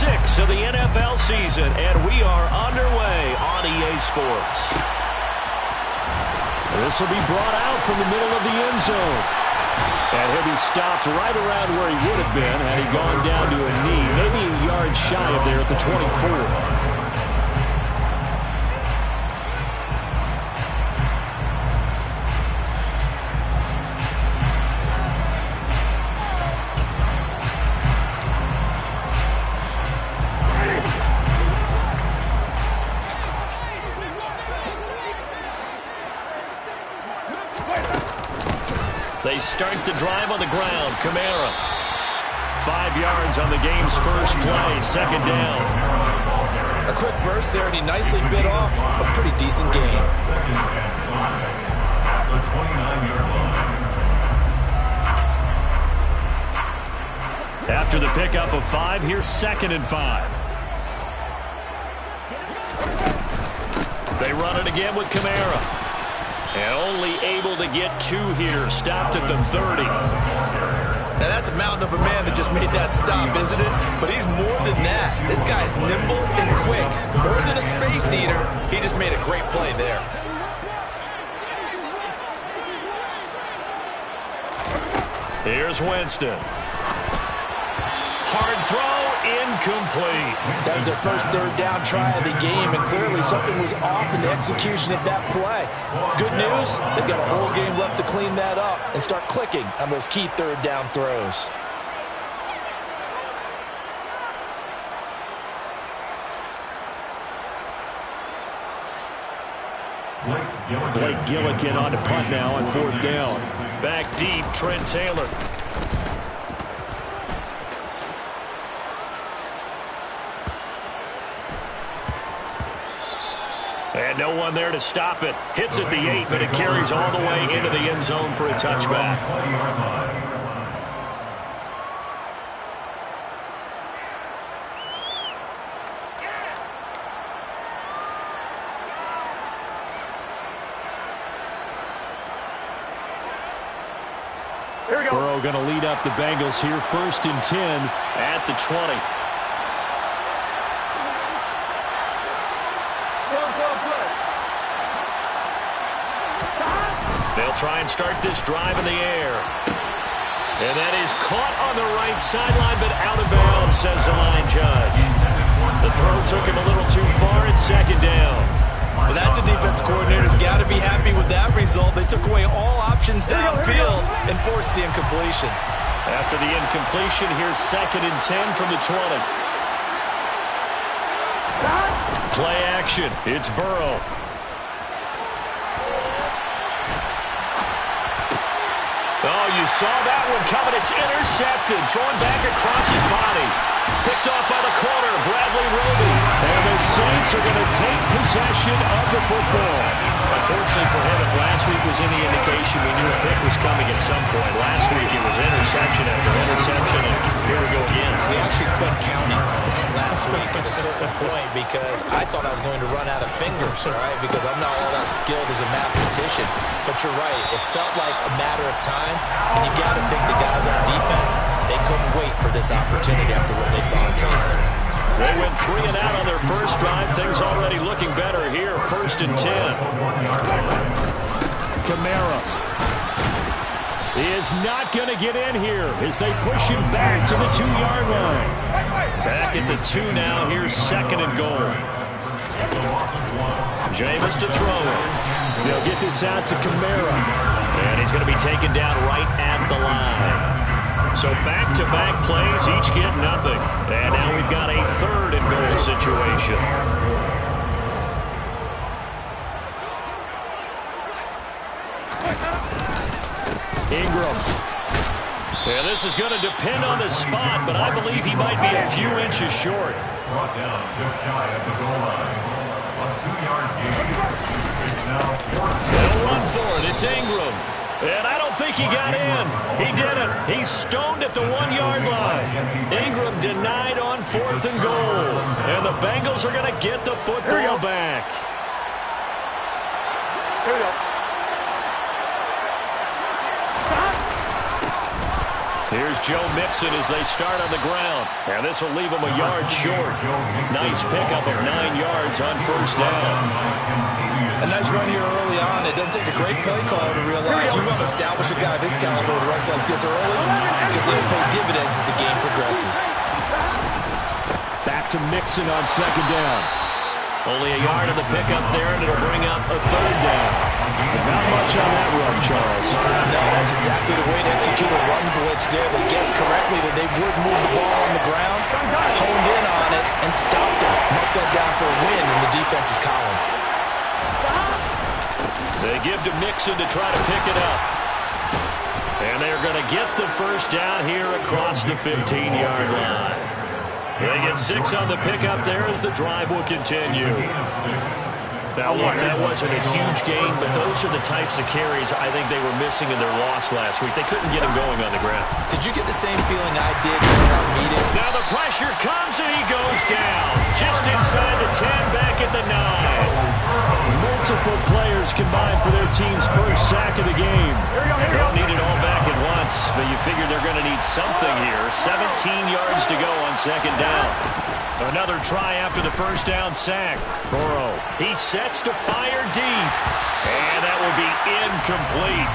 6 of the NFL season, and we are underway on EA Sports. This will be brought out from the middle of the end zone. And he'll be stopped right around where he would have been had he gone down to a knee, maybe a yard shy of there at the 24. They start the drive on the ground. Kamara. 5 yards on the game's first play. Second down. A quick burst there, and he nicely bit off a pretty decent gain. After the pickup of 5, here's 2nd and 5. They run it again with Kamara. And only able to get 2 here. Stopped at the 30. Now that's a mountain of a man that just made that stop, isn't it? But he's more than that. This guy's nimble and quick. More than a space eater. He just made a great play there. Here's Winston. Hard throw, incomplete. That was their first third down try of the game, and clearly something was off in the execution of that play. Good news, they've got a whole game left to clean that up and start clicking on those key third down throws. Blake Gillikin on to punt now on 4th down. Back deep, Trent Taylor. And no one there to stop it. Hits at the 8, but it carries all the way into the end zone for a touchback. Burrow going to lead up the Bengals here. 1st and 10 at the 20. They'll try and start this drive in the air. And that is caught on the right sideline, but out of bounds, says the line judge. The throw took him a little too far. It's 2nd down. Well, that's a defense coordinator's got to be happy with that result. They took away all options downfield and forced the incompletion. After the incompletion, here's 2nd and 10 from the 20. Play action. It's Burrow. Oh, you saw that one coming. It's intercepted. Thrown back across his body. Picked off by the corner, Bradley Roby. And the Saints are going to take possession of the football. Unfortunately for him, if last week was any indication, we knew a pick was coming at some point. Last week it was interception after interception, and here we go again. We actually quit counting last week at a certain point because I thought I was going to run out of fingers, all right, because I'm not all that skilled as a mathematician. But you're right. It felt like a matter of time, and you got to think the guys on defense, they couldn't wait for this opportunity after what they saw on tape. They went 3 and out on their first drive. Things already looking better here. 1st and 10. Kamara is not going to get in here as they push him back to the 2-yard line. Back at the 2 now. Here's 2nd and goal. Jameis to throw it. They'll get this out to Kamara. And he's going to be taken down right at the line. So back-to-back plays, each get nothing. And now we've got a 3rd and goal situation. Ingram. And this is going to depend on the spot, but I believe he might be a few inches short. Brought down just shy of the goal line. A 2-yard gain. It's now 4th. They'll run for it. It's Ingram. And I don't think he got in. He didn't. He's stoned at the 1-yard line. Ingram denied on 4th and goal. And the Bengals are going to get the football back. Here we go. Here's Joe Mixon as they start on the ground. And this will leave him a yard short. Nice pickup of 9 yards on first down. A nice run here early on. It doesn't take a great play caller to realize you want to establish a guy of his caliber who runs like this early because they'll pay dividends as the game progresses. Back to Mixon on second down. Only a yard of the pickup there, and it'll bring up a third down. Not much on that run, Charles. No, that's exactly the way to execute a run blitz there. They guessed correctly that they would move the ball on the ground, honed in on it, and stopped it. Marked that down for a win in the defense's column. They give to Mixon to try to pick it up. And they're going to get the first down here across the 15-yard line. They get 6 on the pickup there as the drive will continue. Now, look, that wasn't a huge gain, but those are the types of carries I think they were missing in their loss last week. They couldn't get him going on the ground. Did you get the same feeling I did when I needed? Now the pressure comes and he goes down. Just inside the 10, back at the 9. Multiple players combined for their team's first sack of the game. Don't need it all back at once, but you figure they're going to need something here. 17 yards to go on second down. Another try after the first down sack. Burrow, he sets to fire deep. And that will be incomplete.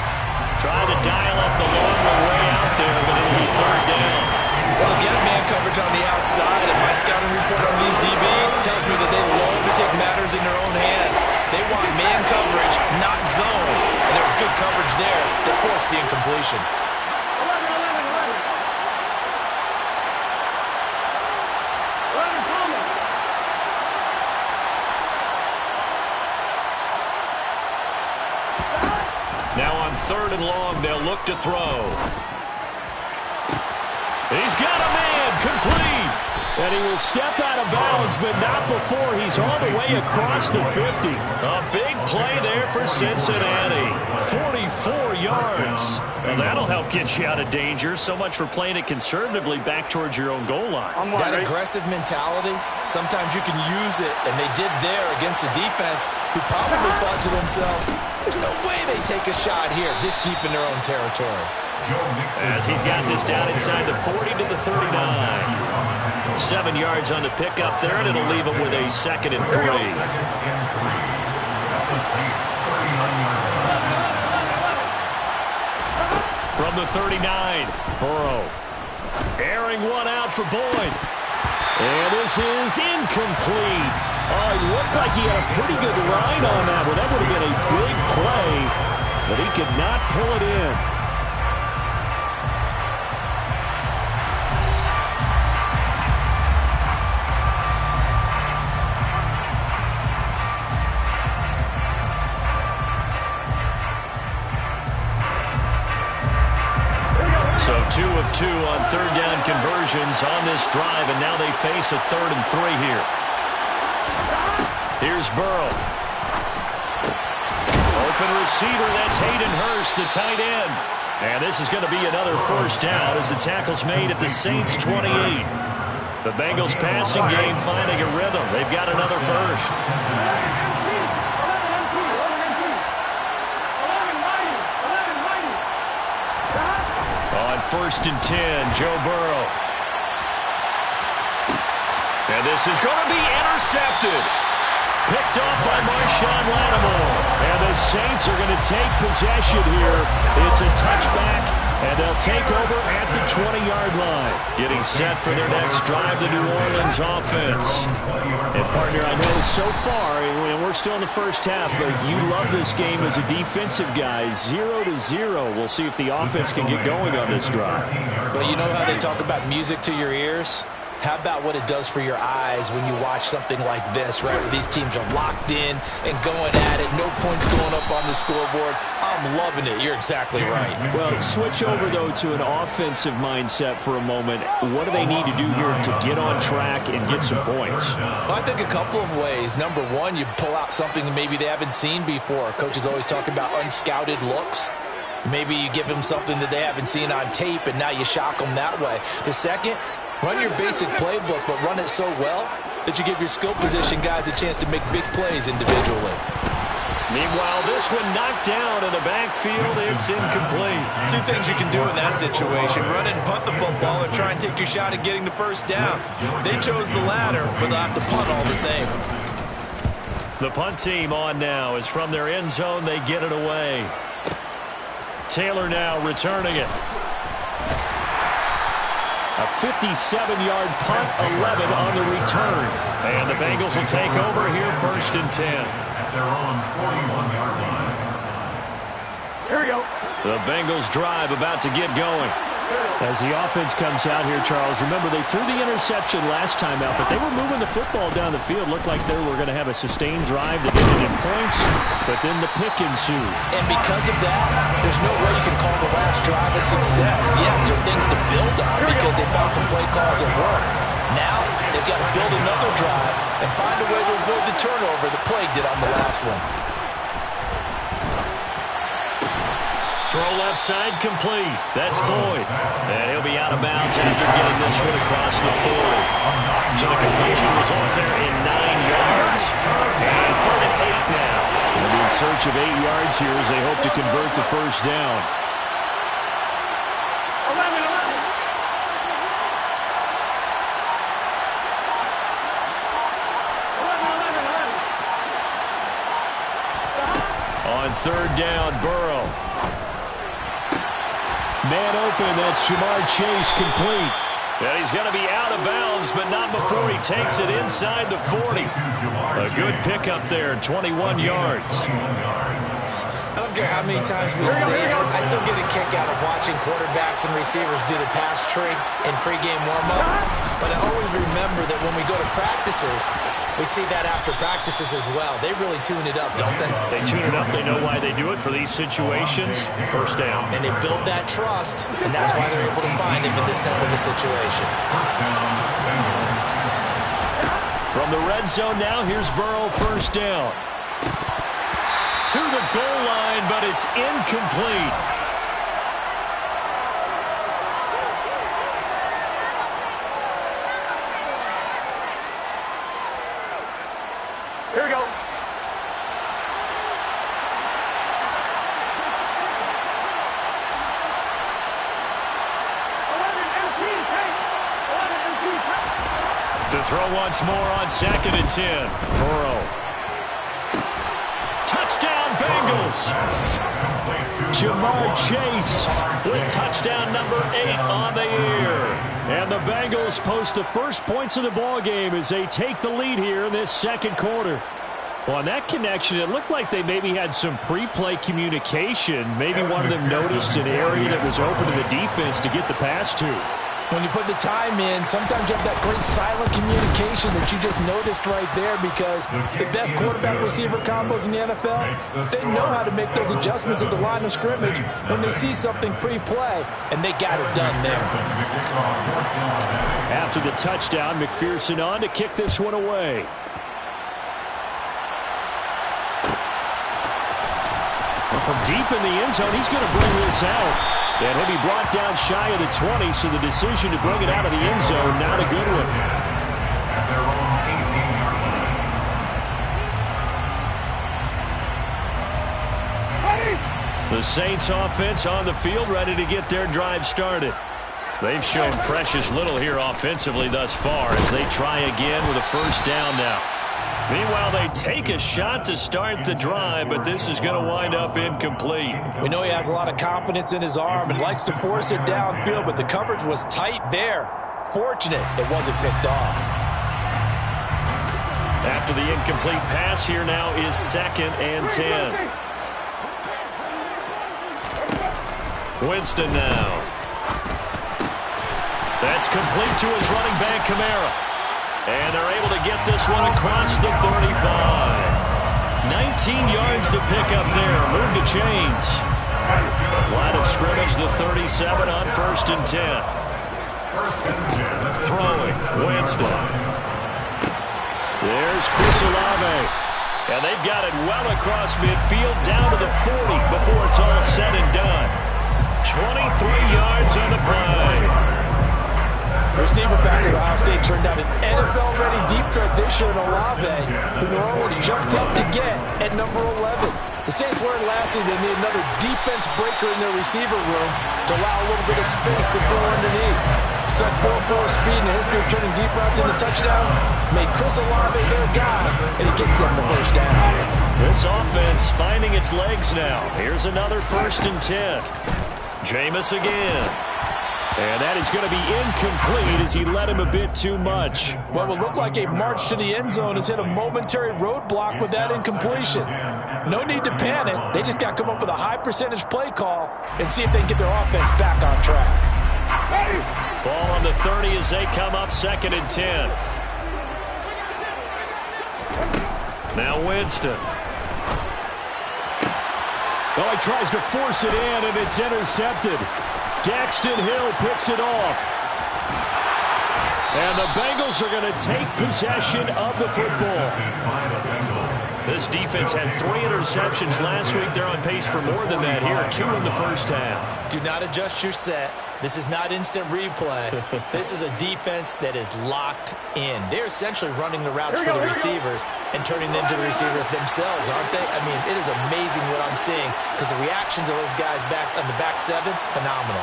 Trying to dial up the long way out there, but it'll be third down. Well, get man coverage on the outside, and my scouting report on these DBs tells me that they love to take matters in their own hands. They want man coverage, not zone. And there was good coverage there that forced the incompletion. Now on third and long, they'll look to throw. He's got a man, complete. And he will step out of bounds, but not before he's all the way across the 50. A big play there for Cincinnati. 44 yards. Well, that'll help get you out of danger. So much for playing it conservatively back towards your own goal line. That aggressive mentality, sometimes you can use it, and they did there against a defense who probably thought to themselves, there's no way they take a shot here this deep in their own territory. As he's got this down inside the 40 to the 39. 7 yards on the pickup there, and it'll leave him with a 2nd and 3. From the 39, Burrow. Airing one out for Boyd. And this is incomplete. Oh, he looked like he had a pretty good line on that one. That would have been a big play, but he could not pull it in. So 2 of 2 on third down conversions on this drive, and now they face a 3rd and 3 here. Here's Burrow. Open receiver, that's Hayden Hurst, the tight end. And this is going to be another first down as the tackle's made at the Saints' 28. The Bengals passing game finding a rhythm. They've got another first. On 1st and 10, Joe Burrow. And this is going to be intercepted. Picked off by Marshawn Lattimore. And the Saints are going to take possession here. It's a touchback, and they'll take over at the 20-yard line. Getting set for their next drive, the New Orleans offense. And, partner, I know so far, and we're still in the first half, but you love this game as a defensive guy. 0-0. We'll see if the offense can get going on this drive. Well, you know how they talk about music to your ears? How about what it does for your eyes when you watch something like this, right? Where these teams are locked in and going at it. No points going up on the scoreboard. I'm loving it. You're exactly right. Well, switch over, though, to an offensive mindset for a moment. What do they need to do here to get on track and get some points? Well, I think a couple of ways. Number one, you pull out something that maybe they haven't seen before. Coaches always talk about unscouted looks. Maybe you give them something that they haven't seen on tape, and now you shock them that way. The second, run your basic playbook, but run it so well that you give your skill position guys a chance to make big plays individually. Meanwhile, this one knocked down in the backfield. It's incomplete. Two things you can do in that situation: run and punt the football, or try and take your shot at getting the first down. They chose the latter, but they'll have to punt all the same. The punt team on now is from their end zone. They get it away. Taylor now returning it. A 57-yard punt, 11 on the return. And the Bengals will take over here, 1st and 10. At their own 41-yard line. Here we go. The Bengals drive about to get going. As the offense comes out here, Charles, remember they threw the interception last time out, but they were moving the football down the field. Looked like they were going to have a sustained drive that ended in points, but then the pick ensued. And because of that, there's no way you can call the last drive a success. Yes, there are things to build on because they found some play calls at work. Now, they've got to build another drive and find a way to avoid the turnover the play did on the last one. Throw left side complete. That's Boyd. And he'll be out of bounds after getting this one across the 40. So the completion results there in 9 yards. And 3rd and 8 now. They'll be in search of 8 yards here as they hope to convert the first down. On 3rd down, Burrow. Man open, that's Jamar Chase complete. And he's going to be out of bounds, but not before he takes it inside the 40. A good pickup there, 21 yards. I don't care how many times we see it, I still get a kick out of watching quarterbacks and receivers do the pass tree in pregame warm-up. But I always remember that when we go to practices, we see that after practices as well. They really tune it up, don't they? They tune it up. They know why they do it for these situations. First down. And they build that trust, and that's why they're able to find him in this type of a situation. From the red zone now, here's Burrow, 1st down. To the goal line, but it's incomplete. Here we go. To throw once more on 2nd and 10. Burrow. Touchdown, Bengals. Jamar Chase with touchdown number 8 on the year. And the Bengals post the first points of the ball game as they take the lead here in this 2nd quarter. Well, on that connection, it looked like they maybe had some pre-play communication. Maybe one of them noticed an area that was open to the defense to get the pass to. When you put the time in, sometimes you have that great silent communication that you just noticed right there, because the best quarterback-receiver combos in the NFL, they know how to make those adjustments at the line of scrimmage when they see something pre-play, and they got it done there. After the touchdown, McPherson on to kick this one away. From deep in the end zone, he's going to bring this out. And he'll be brought down shy of the 20, so the decision to bring it out of the end zone, not a good one. The Saints offense on the field, ready to get their drive started. They've shown precious little here offensively thus far as they try again with a 1st down now. Meanwhile, they take a shot to start the drive, but this is going to wind up incomplete. We know he has a lot of confidence in his arm and likes to force it downfield, but the coverage was tight there. Fortunate it wasn't picked off. After the incomplete pass, here now is 2nd and 10. Winston now. That's complete to his running back, Kamara. And they're able to get this one across the 35. 19 yards to pick up there. Move the chains. Line of scrimmage, the 37 on 1st and 10. Throwing, Winston. There's Chris Olave. And they've got it well across midfield down to the 40 before it's all said and done. 23 yards on the play. Receiver back at Ohio State turned out an NFL-ready deep threat this year in Olave, who New Orleans jumped up to get at number 11. The Saints learned lastly they need another defense breaker in their receiver room to allow a little bit of space to throw underneath. Sub 4.4 speed and a history of turning deep routes into touchdowns made Chris Olave their guy, and he gets them the first down. This offense finding its legs now. Here's another 1st and 10. Jameis again. And that is going to be incomplete as he led him a bit too much. What will look like a march to the end zone has hit a momentary roadblock with that incompletion. No need to panic. They just got to come up with a high percentage play call and see if they can get their offense back on track. Ball on the 30 as they come up 2nd and 10. Now Winston. Oh, he tries to force it in, and it's intercepted. Daxton Hill picks it off. And the Bengals are going to take possession of the football. This defense had 3 interceptions last week. They're on pace for more than that here. 2 in the first half. Do not adjust your set. This is not instant replay. This is a defense that is locked in. They're essentially running the routes for the receivers and turning them into the receivers themselves, aren't they? I mean, it is amazing what I'm seeing because the reactions of those guys back on the back 7, phenomenal.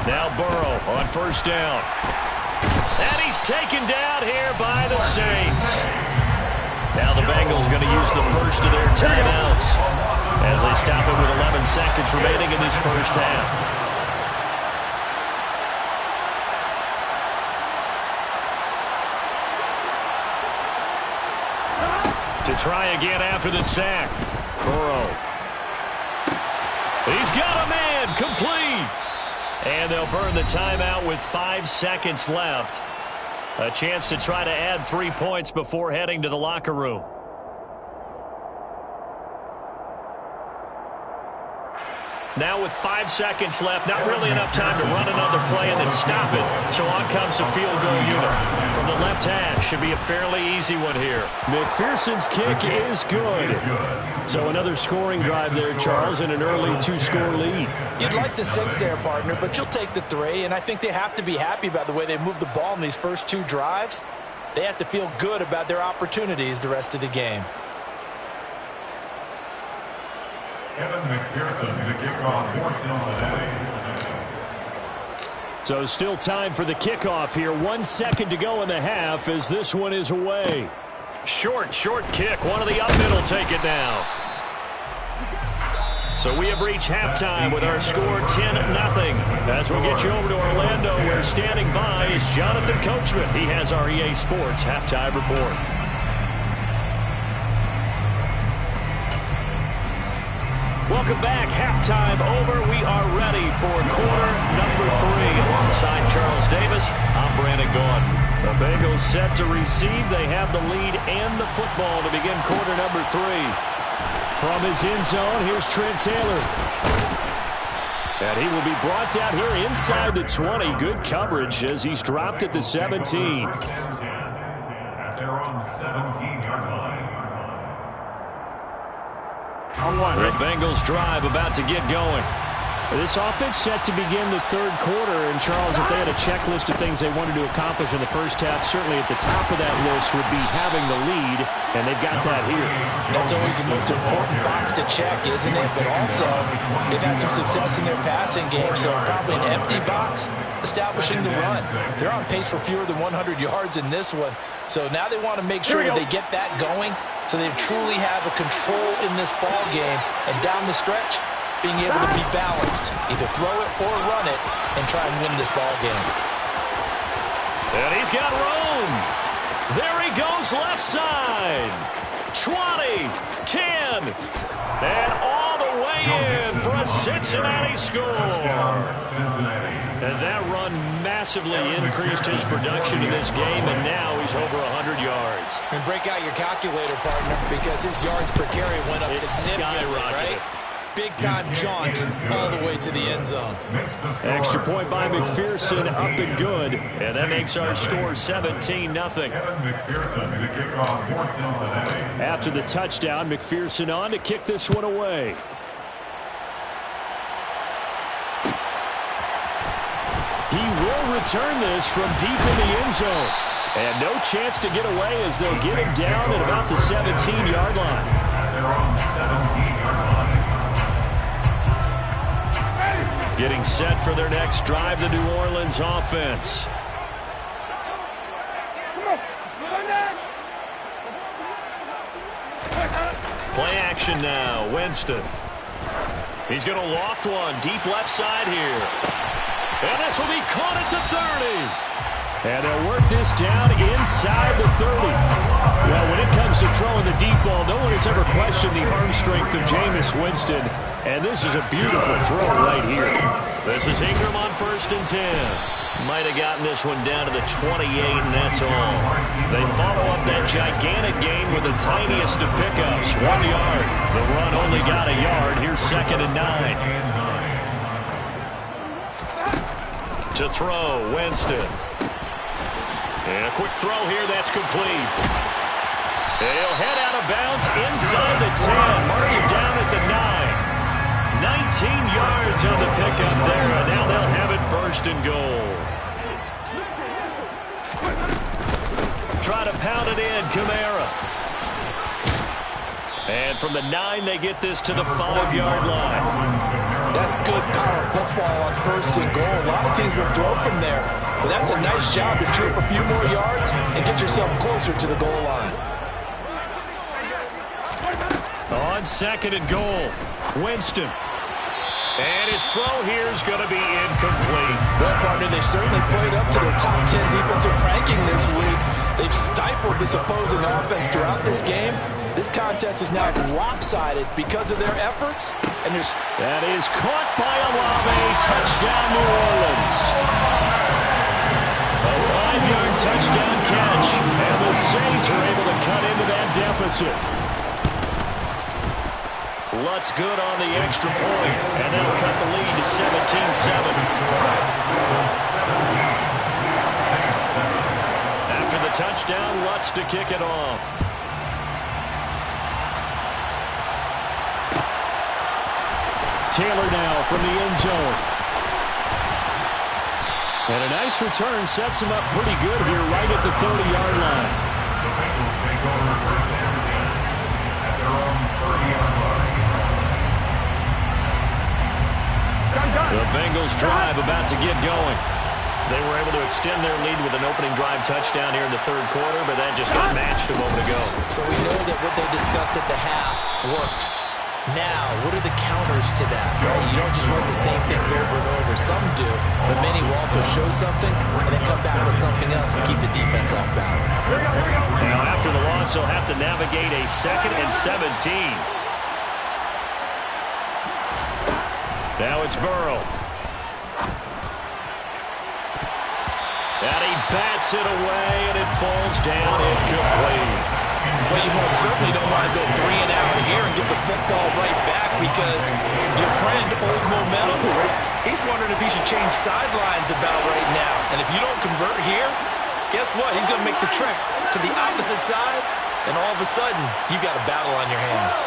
Now Burrow on 1st down. And he's taken down here by the Saints. Now the Bengals going to use the first of their timeouts as they stop it with 11 seconds remaining in this first half. To try again after the sack. Burrow. He's got a man complete. And they'll burn the timeout with 5 seconds left. A chance to try to add 3 points before heading to the locker room. Now with 5 seconds left, not really enough time to run another play and then stop it. So on comes the field goal unit. From the left hash, should be a fairly easy one here. McPherson's kick is good. So another scoring drive there, Charles, and an early 2-score lead. You'd like the 6 there, partner, but you'll take the 3, and I think they have to be happy about the way they moved the ball in these first 2 drives. They have to feel good about their opportunities the rest of the game. Kevin McPherson to kick off for Cincinnati. So still time for the kickoff here. 1 second to go in the half as this one is away. Short kick. One of the up middle take it now. So we have reached halftime with our score 10-0. As we'll get you over to Orlando, where standing by is Jonathan Coachman. He has our EA Sports halftime report. Welcome back. Halftime over. We are ready for quarter number 3. Alongside Charles Davis, I'm Brandon Gaudin. The Bengals set to receive. They have the lead and the football to begin quarter number 3. From his end zone, here's Trent Taylor. And he will be brought down here inside the 20. Good coverage as he's dropped at the 17. At their own 17-yard line. The Bengals drive about to get going. This offense set to begin the 3rd quarter. And, Charles, if they had a checklist of things they wanted to accomplish in the first half, certainly at the top of that list would be having the lead, and they've got that here. That's always the most important box to check, isn't it? But also, they've had some success in their passing game, so probably an empty box establishing the run. They're on pace for fewer than 100 yards in this one. So now they want to make sure that they get that going so they truly have a control in this ball game. And down the stretch, being able to be balanced. Either throw it or run it and try and win this ball game. And he's got room. There he goes left side. 20, 10, and all the way in for a Cincinnati score. And that run massively increased his production in this game, and now he's over 100 yards. And break out your calculator, partner, because his yards per carry went up significantly, right? big-time jaunt all the way to the end zone. Extra point by McPherson, up and good. And that makes our score 17-0. After the touchdown, McPherson on to kick this one away. He will return this from deep in the end zone. And no chance to get away as they'll get him down at about the 17-yard line. Getting set for their next drive, the New Orleans offense. Play action now, Winston. He's going to loft one, deep left side here. And this will be caught at the 30. And they'll work this down inside the 30. Well, when it comes to throwing the deep ball, no one has ever questioned the arm strength of Jameis Winston. And this is a beautiful throw right here. This is Ingram on 1st and 10. Might have gotten this one down to the 28, and that's all. They follow up that gigantic gain with the tiniest of pickups, 1 yard. The run only got a yard. Here's 2nd and 9. To throw, Winston. And a quick throw here, that's complete. He'll head out of bounds inside the 10. Mark him down at the 9. 19 yards on the pickup there, and now they'll have it 1st and goal. Try to pound it in, Kamara. And from the 9, they get this to the 5-yard line. That's good power football on 1st and goal. A lot of teams will throw from there. But that's a nice job to troop a few more yards and get yourself closer to the goal line. On 2nd and goal, Winston. And his throw here is going to be incomplete. Well, partner, they certainly played up to their top 10 defensive ranking this week. They've stifled this opposing offense throughout this game. This contest is now lopsided because of their efforts. And that is caught by Olave. Touchdown, New Orleans. A 5-yard touchdown catch. And the Saints are able to cut into that deficit. Lutz good on the extra point. And that'll cut the lead to 17-7. After the touchdown, Lutz to kick it off. Taylor now from the end zone. And a nice return sets him up pretty good here right at the 30-yard line. The Bengals take over 1st and 10 at their own 30-yard line. The Bengals drive about to get going. They were able to extend their lead with an opening drive touchdown here in the 3rd quarter, but that just got matched a moment ago. So we know that what they discussed at the half worked. Now, what are the counters to that, right? You don't just run the same things over and over. Some do, but many will also show something and then come back with something else to keep the defense off balance. Now, after the loss, they'll have to navigate a 2nd and 17. Now it's Burrow. And he bats it away, and it falls down incomplete. Well, you most certainly don't want to go 3 and out here and get the football right back because your friend, Old Momentum, he's wondering if he should change sidelines about right now. And if you don't convert here, guess what? He's going to make the trip to the opposite side, and all of a sudden, you've got a battle on your hands.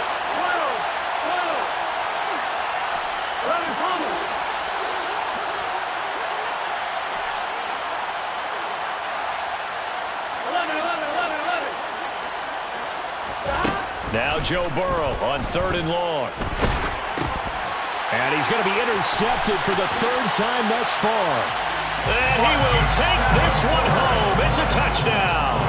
Now Joe Burrow on 3rd and long. And he's going to be intercepted for the 3rd time thus far. And he will take this one home. It's a touchdown.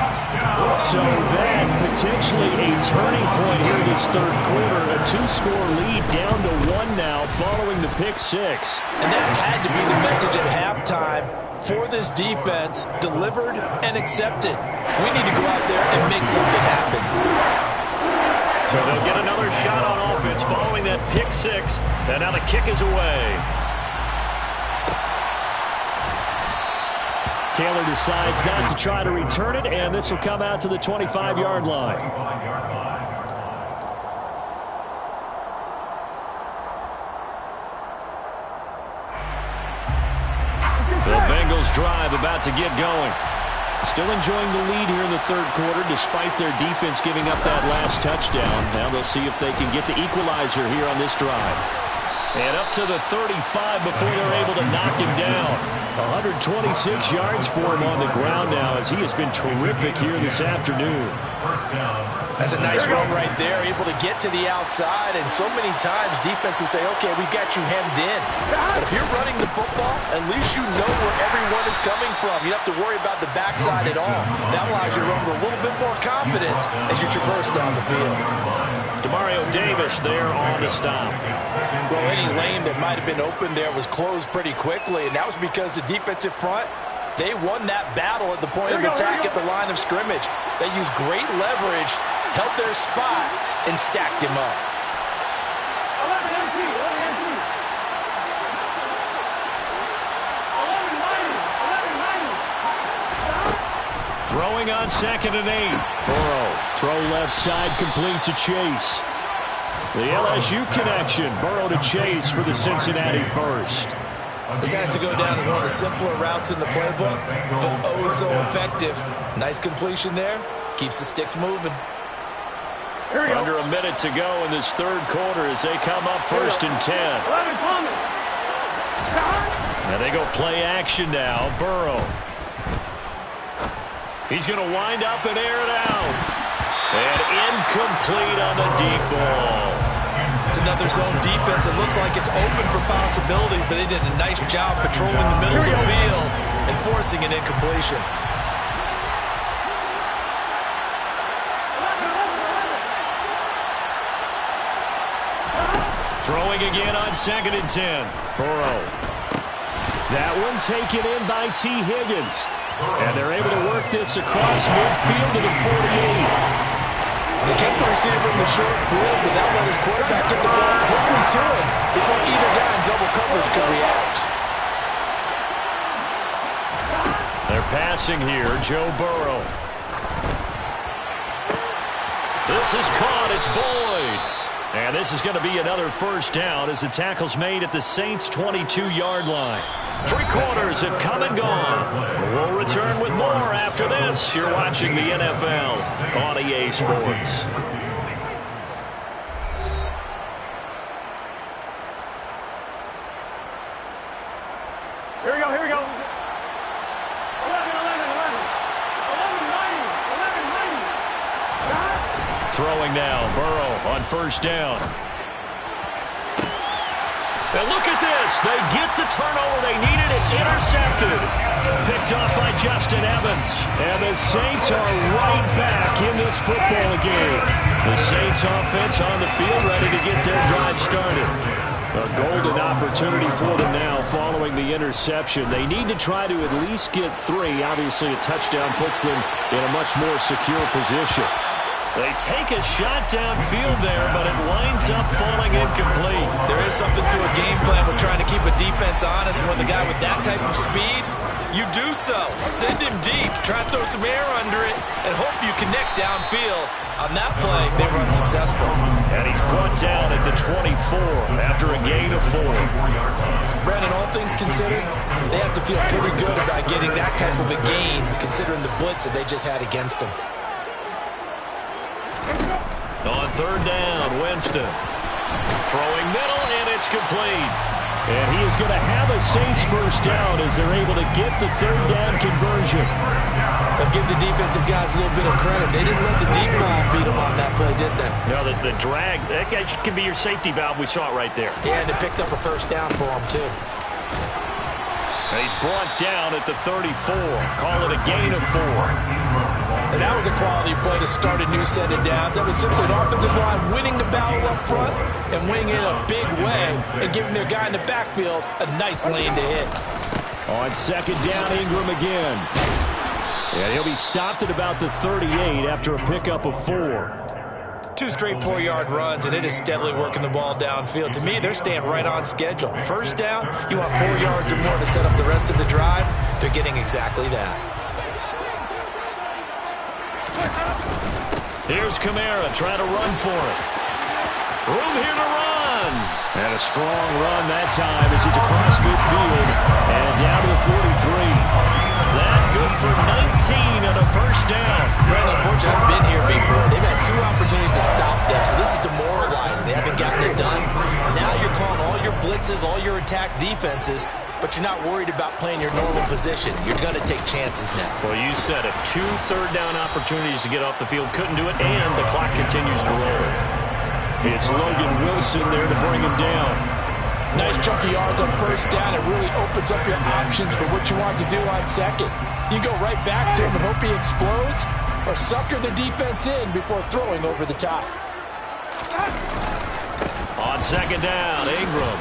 So that potentially a turning point here this 3rd quarter. A 2-score lead down to 1 now following the pick 6. And that had to be the message at halftime for this defense. Delivered and accepted. We need to go out there and make something happen. So they'll get another shot on offense following that pick 6. And now the kick is away. Taylor decides not to try to return it, and this will come out to the 25-yard line. drive about to get going. Still enjoying the lead here in the third quarter despite their defense giving up that last touchdown. Now they'll see if they can get the equalizer here on this drive. And up to the 35 before they're able to knock him down. 126 yards for him on the ground now as he has been terrific here this afternoon. That's a nice run right there, able to get to the outside, and so many times defenses say, okay, we've got you hemmed in. But if you're running the football, at least you know where everyone is coming from. You don't have to worry about the backside at all. That allows you to run with a little bit more confidence as you traverse down the field. Demario Davis there on the stop. Well, any lane that might have been open there was closed pretty quickly, and that was because the defensive front, they won that battle at the point of attack at the line of scrimmage. They used great leverage, held their spot, and stacked him up. Throwing on 2nd and 8. Burrow, throw left side, complete to Chase. The LSU connection, Burrow to Chase for the Cincinnati first. This has to go down as one of the simpler routes in the playbook, but oh so effective. Nice completion there. Keeps the sticks moving. Under a minute to go in this third quarter as they come up 1st and 10. And they go play action now. Burrow. He's going to wind up and air it out. And incomplete on the deep ball. It's another zone defense. It looks like it's open for possibilities, but they did a nice job patrolling the middle of the field and forcing an incompletion. Throwing again on 2nd and 10. Burrow. That one taken in by T. Higgins. And they're able to work this across midfield to the 48. They kept the receiver in the short field, but that let his quarterback get the ball quickly to him before either guy in double coverage could react. They're passing here, Joe Burrow. This is caught, it's Boyd. And this is going to be another first down as the tackle's made at the Saints' 22-yard line. 3 quarters have come and gone. We'll return with more after this. You're watching the NFL on EA Sports. Here we go, here we go. 11, 11, 11, 11, 90. Throwing now, Burrow on first down. And look at this. They get the turnover they needed. It's intercepted. Picked off by Justin Evans. And the Saints are right back in this football game. The Saints offense on the field ready to get their drive started. A golden opportunity for them now following the interception. They need to try to at least get 3. Obviously, a touchdown puts them in a much more secure position. They take a shot downfield there, but it winds up falling incomplete. There is something to a game plan with trying to keep a defense honest. With a guy with that type of speed, you do so. Send him deep, try to throw some air under it, and hope you connect downfield. On that play, they were unsuccessful. And he's brought down at the 24 after a gain of 4. Brandon, all things considered, they have to feel pretty good about getting that type of a gain, considering the blitz that they just had against them. On third down, Winston. Throwing middle, and it's complete. And he is going to have a Saints first down as they're able to get the third down conversion. They'll give the defensive guys a little bit of credit. They didn't let the deep ball beat them on that play, did they? No, the drag, that guy can be your safety valve. We saw it right there. Yeah, and they picked up a first down for him, too. And he's brought down at the 34. Call it a gain of 4. And that was a quality play to start a new set of downs. That was simply an offensive line winning the battle up front and winning it in a big way and giving their guy in the backfield a nice lane to hit. On second down, Ingram again. And he'll be stopped at about the 38 after a pickup of 4. 2 straight 4-yard runs, and it is steadily working the ball downfield. To me, they're staying right on schedule. First down, you want 4 yards or more to set up the rest of the drive. They're getting exactly that. Here's Kamara trying to run for it. Room here to run. run. And a strong run that time as he's across midfield and down to the 43. That good for 19 on a first down. Brandon, unfortunately, I've been here before. They've had 2 opportunities to stop them, so this is demoralizing. They haven't gotten it done. Now you're calling all your blitzes, all your attack defenses, but you're not worried about playing your normal position. You're going to take chances now. Well, you said it. 2 third-down opportunities to get off the field. Couldn't do it, and the clock continues to roll. It's Logan Wilson there to bring him down. Nice chunk of yards on first down. It really opens up your options for what you want to do on second. You go right back to him and hope he explodes, or sucker the defense in before throwing over the top. On second down, Ingram.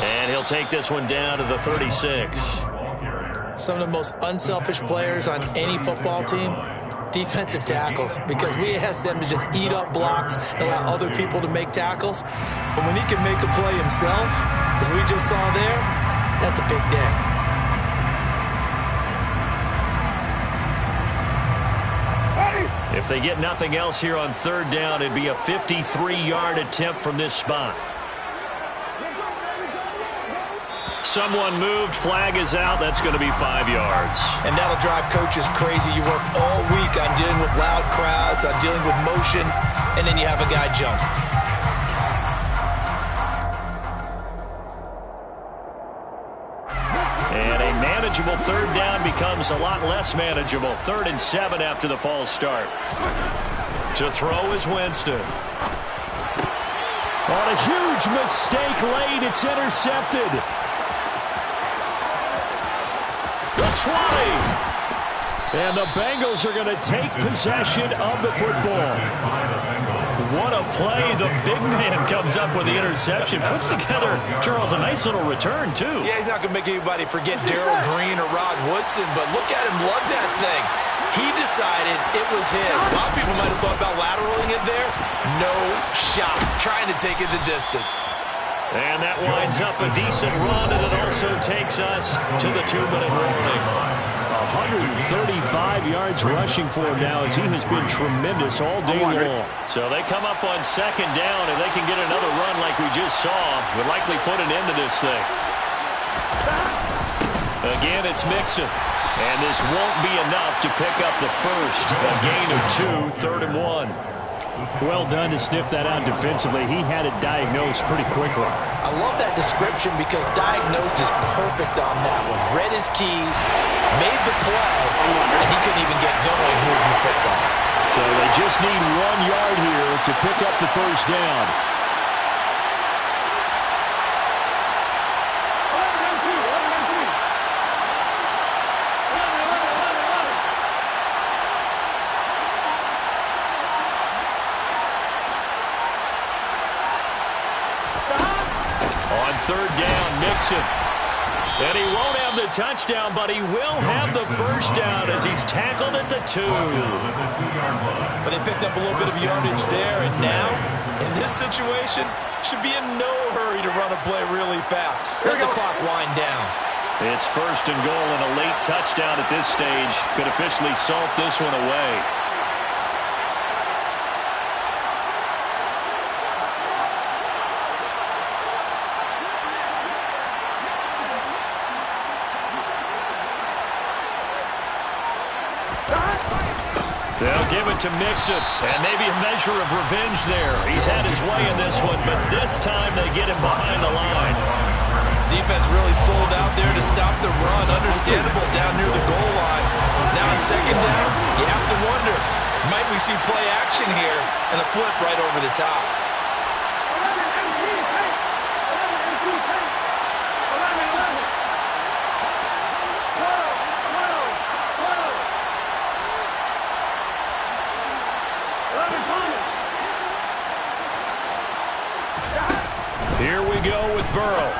And he'll take this one down to the 36. Some of the most unselfish players on any football team, defensive tackles, because we ask them to just eat up blocks and allow other people to make tackles. But when he can make a play himself, as we just saw there, that's a big day. If they get nothing else here on third down, it'd be a 53-yard attempt from this spot. Someone moved, flag is out. That's going to be 5 yards. And that'll drive coaches crazy. You work all week on dealing with loud crowds, on dealing with motion, and then you have a guy jump. And a manageable third down becomes a lot less manageable. 3rd and 7 after the false start. To throw is Winston. On a huge mistake late, it's intercepted. The 20. And the Bengals are going to take possession of the football. What a play. The big man comes up with the interception. Puts together, Charles, a nice little return, too. Yeah, he's not going to make anybody forget Darrell Green or Rod Woodson, but look at him lug that thing. He decided it was his. A lot of people might have thought about lateraling it there. No shot. Trying to take it the distance. And that winds up a decent run, and it also takes us to the 2-minute warning. 135 yards rushing for him now as he has been tremendous all day long. So they come up on second down, and they can get another run like we just saw. Would likely put an end to this thing. Again, it's Mixon. And this won't be enough to pick up the first. A gain of 2, 3rd and 1. Well done to sniff that out defensively. He had it diagnosed pretty quickly. I love that description because diagnosed is perfect on that one. Read his keys, made the play, and he couldn't even get going moving the football. So they just need 1 yard here to pick up the first down. On third down, Mixon. And he won't have the touchdown, but he will have the first down as he's tackled at the 2. But they picked up a little bit of yardage there, and now, in this situation, should be in no hurry to run a play really fast. Let the clock wind down. It's 1st and goal, and a late touchdown at this stage could officially salt this one away. They'll give it to Mixon, and maybe a measure of revenge there. He's had his way in this one, but this time they get him behind the line. Defense really sold out there to stop the run. Understandable down near the goal line. Now on second down, you have to wonder, might we see play action here and a flip right over the top? Here we go with Burrow.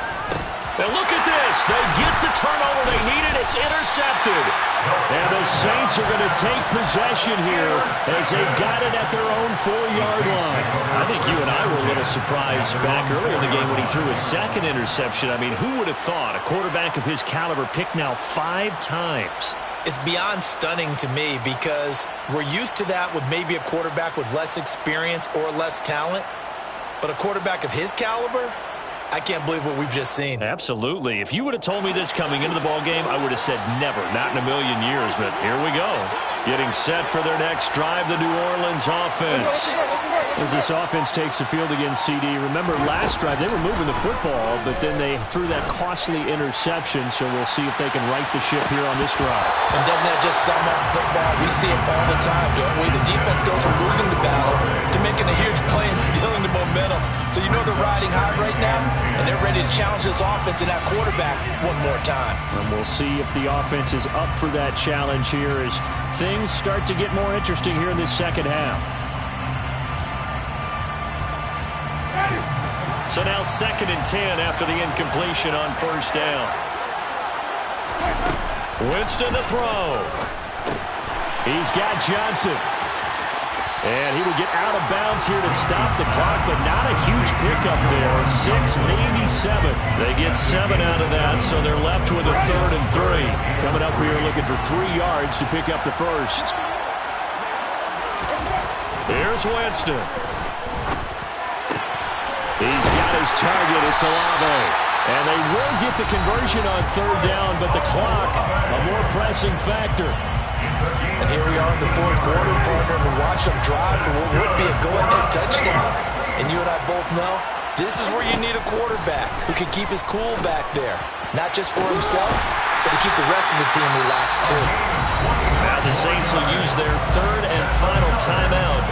And look at this. They get the turnover they needed. It's intercepted. And the Saints are going to take possession here as they've got it at their own 4-yard line. I think you and I were a little surprised back earlier in the game when he threw his second interception. I mean, who would have thought a quarterback of his caliber picked now 5 times? It's beyond stunning to me because we're used to that with maybe a quarterback with less experience or less talent. But a quarterback of his caliber, I can't believe what we've just seen. Absolutely. If you would have told me this coming into the ballgame, I would have said never, not in a million years. But here we go. Getting set for their next drive, the New Orleans offense. As this offense takes the field against CD, remember last drive they were moving the football, but then they threw that costly interception, so we'll see if they can right the ship here on this drive. And doesn't that just sum up football? We see it all the time, don't we? The defense goes from losing the battle to making a huge play and stealing the momentum. So you know they're riding high right now, and they're ready to challenge this offense and that quarterback one more time. And we'll see if the offense is up for that challenge here as things start to get more interesting here in this second half. So now 2nd and 10 after the incompletion on first down. Winston to throw. He's got Johnson. And he will get out of bounds here to stop the clock, but not a huge pickup there. 6, maybe 7. They get 7 out of that, so they're left with a 3rd and 3. Coming up here looking for 3 yards to pick up the first. Here's Winston. He's got his target. It's Olave. And they will get the conversion on 3rd down, but the clock, a more pressing factor. And here we are in the 4th quarter, partner, and watch them drive for what would be a go-ahead touchdown. And you and I both know this is where you need a quarterback who can keep his cool back there. Not just for himself, but to keep the rest of the team relaxed too. Now the Saints will use their 3rd and final timeout,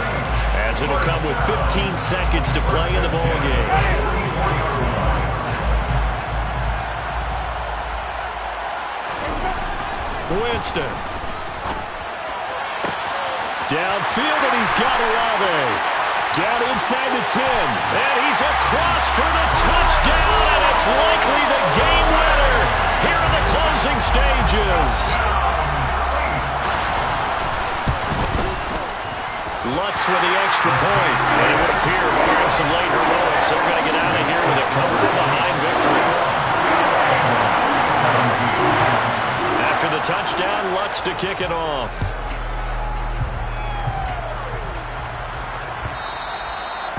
as it'll come with 15 seconds to play in the ballgame. Winston. Downfield, and he's got Olave. Down inside the 10. And he's across for the touchdown, and it's likely the game winner here in the closing stages. Lutz with the extra point. And it would appear, barring some late heroics, they're going to get out of here with a come-from-behind victory. After the touchdown, Lutz to kick it off.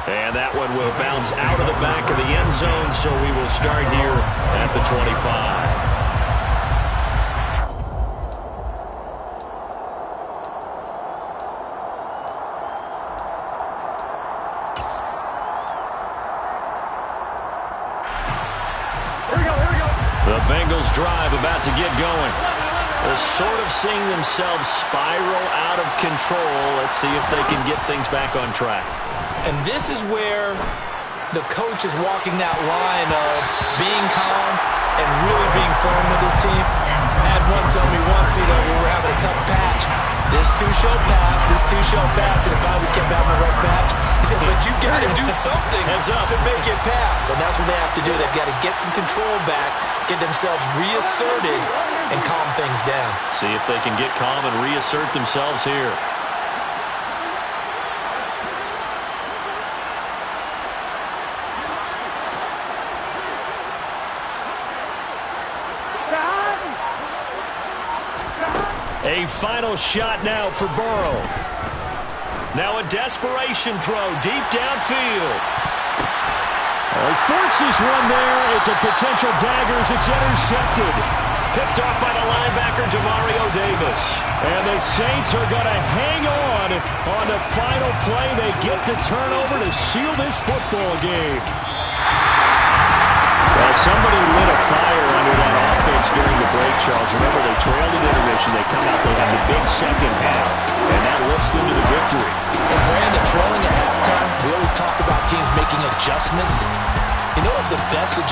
And that one will bounce out of the back of the end zone, so we will start here at the 25. Here we go, here we go. The Bengals drive about to get going. They're sort of seeing themselves spiral out of control. Let's see if they can get things back on track. And this is where the coach is walking that line of being calm and really being firm with his team. I had one tell me once, we were having a tough patch. This too shall pass, this too shall pass. And if I would keep having a rough patch, he said, but you got to do something to make it pass. And that's what they have to do. They've got to get some control back, get themselves reasserted, and calm things down. See if they can get calm and reassert themselves here. A final shot now for Burrow. Now a desperation throw deep downfield. He forces one there. It's a potential dagger as it's intercepted. Picked off by the linebacker, Demario Davis. And the Saints are going to hang on the final play. They get the turnover to seal this football game. Well, somebody lit a fire under that offense during the break, Charles. Remember, they trailed at intermission. They come out, they have the big second half, and that lifts them to the victory. And Brandon, trailing at halftime, we always talk about teams making adjustments. You know what the best adjustment